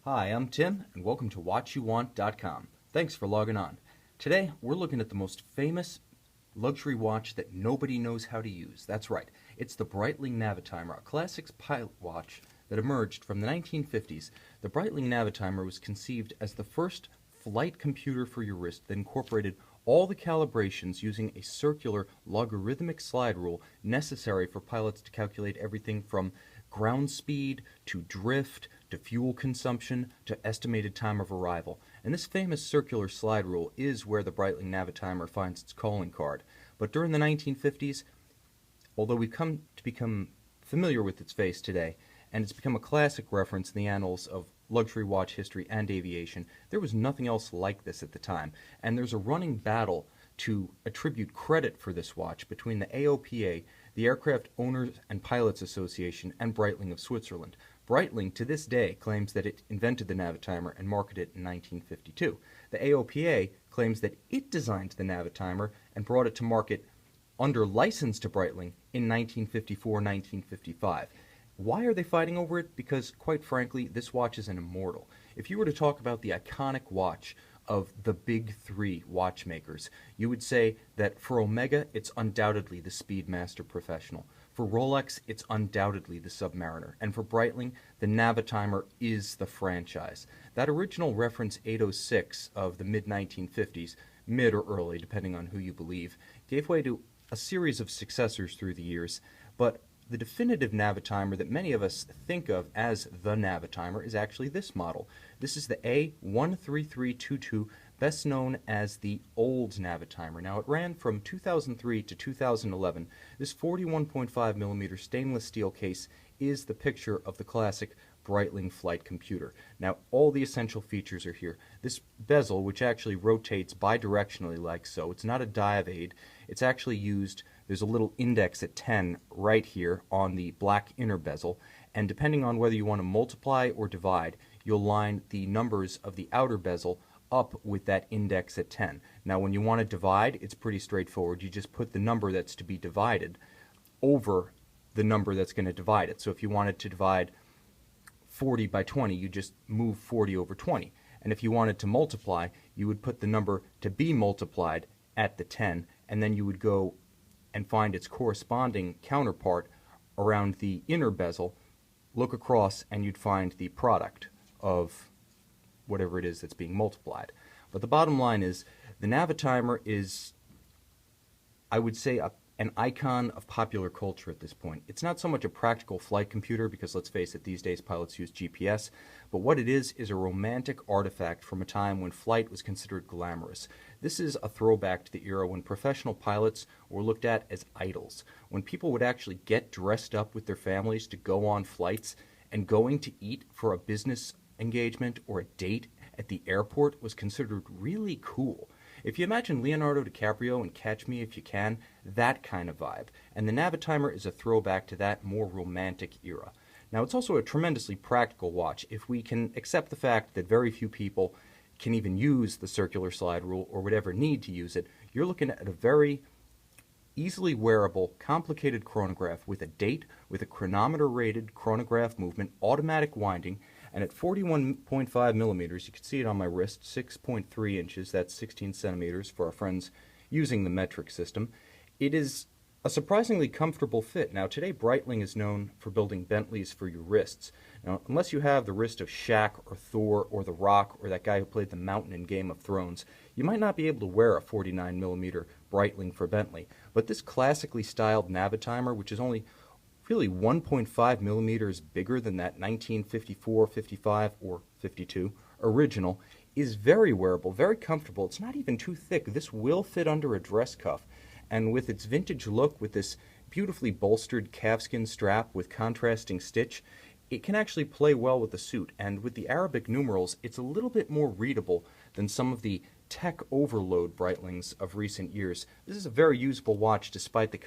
Hi, I'm Tim, and welcome to WatchYouWant.com. Thanks for logging on. Today, we're looking at the most famous luxury watch that nobody knows how to use. That's right, it's the Breitling Navitimer, a classic pilot watch that emerged from the 1950s. The Breitling Navitimer was conceived as the first flight computer for your wrist that incorporated all the calibrations using a circular logarithmic slide rule necessary for pilots to calculate everything from ground speed to drift to fuel consumption to estimated time of arrival. And this famous circular slide rule is where the Breitling Navitimer finds its calling card. But during the 1950s, although we've come to become familiar with its face today, and it's become a classic reference in the annals of luxury watch history and aviation, there was nothing else like this at the time. And there's a running battle to attribute credit for this watch between the AOPA, the Aircraft Owners and Pilots Association, and Breitling of Switzerland. Breitling, to this day, claims that it invented the Navitimer and marketed it in 1952. The AOPA claims that it designed the Navitimer and brought it to market under license to Breitling in 1954-1955. Why are they fighting over it? Because, quite frankly, this watch is an immortal. If you were to talk about the iconic watch of the big three watchmakers, you would say that for Omega, it's undoubtedly the Speedmaster Professional. For Rolex, it's undoubtedly the Submariner. And for Breitling, the Navitimer is the franchise. That original reference 806 of the mid-1950s, mid or early, depending on who you believe, gave way to a series of successors through the years, but the definitive Navitimer that many of us think of as the Navitimer is actually this model. This is the A13322, best known as the old Navitimer. Now, it ran from 2003 to 2011. This 41.5mm stainless steel case is the picture of the classic Breitling flight computer. Now, all the essential features are here. This bezel, which actually rotates bidirectionally like so, it's not a dive aid, it's actually used. There's a little index at 10 right here on the black inner bezel, and depending on whether you want to multiply or divide, you'll line the numbers of the outer bezel up with that index at 10. Now, when you want to divide, it's pretty straightforward. You just put the number that's to be divided over the number that's going to divide it. So if you wanted to divide 40 by 20, you just move 40 over 20. And if you wanted to multiply, you would put the number to be multiplied at the 10, and then you would go and find its corresponding counterpart around the inner bezel, look across, and you'd find the product of whatever it is that's being multiplied. But the bottom line is, the Navitimer is, I would say, an icon of popular culture at this point. It's not so much a practical flight computer, because let's face it, these days pilots use GPS, but what it is a romantic artifact from a time when flight was considered glamorous. This is a throwback to the era when professional pilots were looked at as idols, when people would actually get dressed up with their families to go on flights, and going to eat for a business engagement or a date at the airport was considered really cool. If you imagine Leonardo DiCaprio in Catch Me If You Can, that kind of vibe. And the Navitimer is a throwback to that more romantic era. Now, it's also a tremendously practical watch if we can accept the fact that very few people can even use the circular slide rule or would ever need to use it. You're looking at a very easily wearable, complicated chronograph with a date, with a chronometer-rated chronograph movement, automatic winding, and at 41.5 millimeters, you can see it on my wrist, 6.3 inches, that's 16 centimeters for our friends using the metric system. It is a surprisingly comfortable fit. Now, today Breitling is known for building Bentleys for your wrists. Now, unless you have the wrist of Shaq or Thor or The Rock or that guy who played the Mountain in Game of Thrones, you might not be able to wear a 49mm Breitling for Bentley. But this classically styled Navitimer, which is only really 1.5 millimeters bigger than that 1954, 55, or 52 original, is very wearable, very comfortable. It's not even too thick. This will fit under a dress cuff. And with its vintage look, with this beautifully bolstered calfskin strap with contrasting stitch, it can actually play well with the suit. And with the Arabic numerals, it's a little bit more readable than some of the tech overload Breitlings of recent years. This is a very usable watch despite the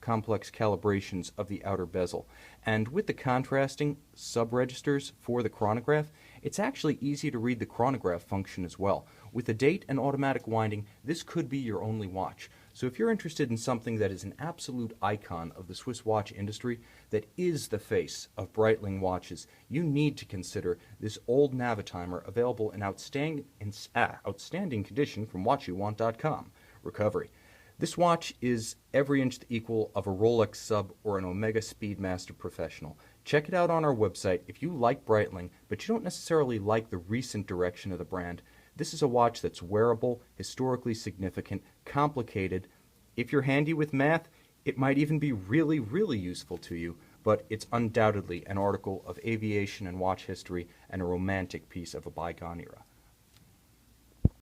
complex calibrations of the outer bezel. And with the contrasting sub-registers for the chronograph, it's actually easy to read the chronograph function as well. With the date and automatic winding, this could be your only watch. So if you're interested in something that is an absolute icon of the Swiss watch industry, that is the face of Breitling watches, you need to consider this old Navitimer available in outstanding condition from WatchYouWant.com. Recovery. This watch is every inch the equal of a Rolex Sub or an Omega Speedmaster Professional. Check it out on our website. If you like Breitling, but you don't necessarily like the recent direction of the brand, this is a watch that's wearable, historically significant, complicated. If you're handy with math, it might even be really, really useful to you, but it's undoubtedly an article of aviation and watch history and a romantic piece of a bygone era.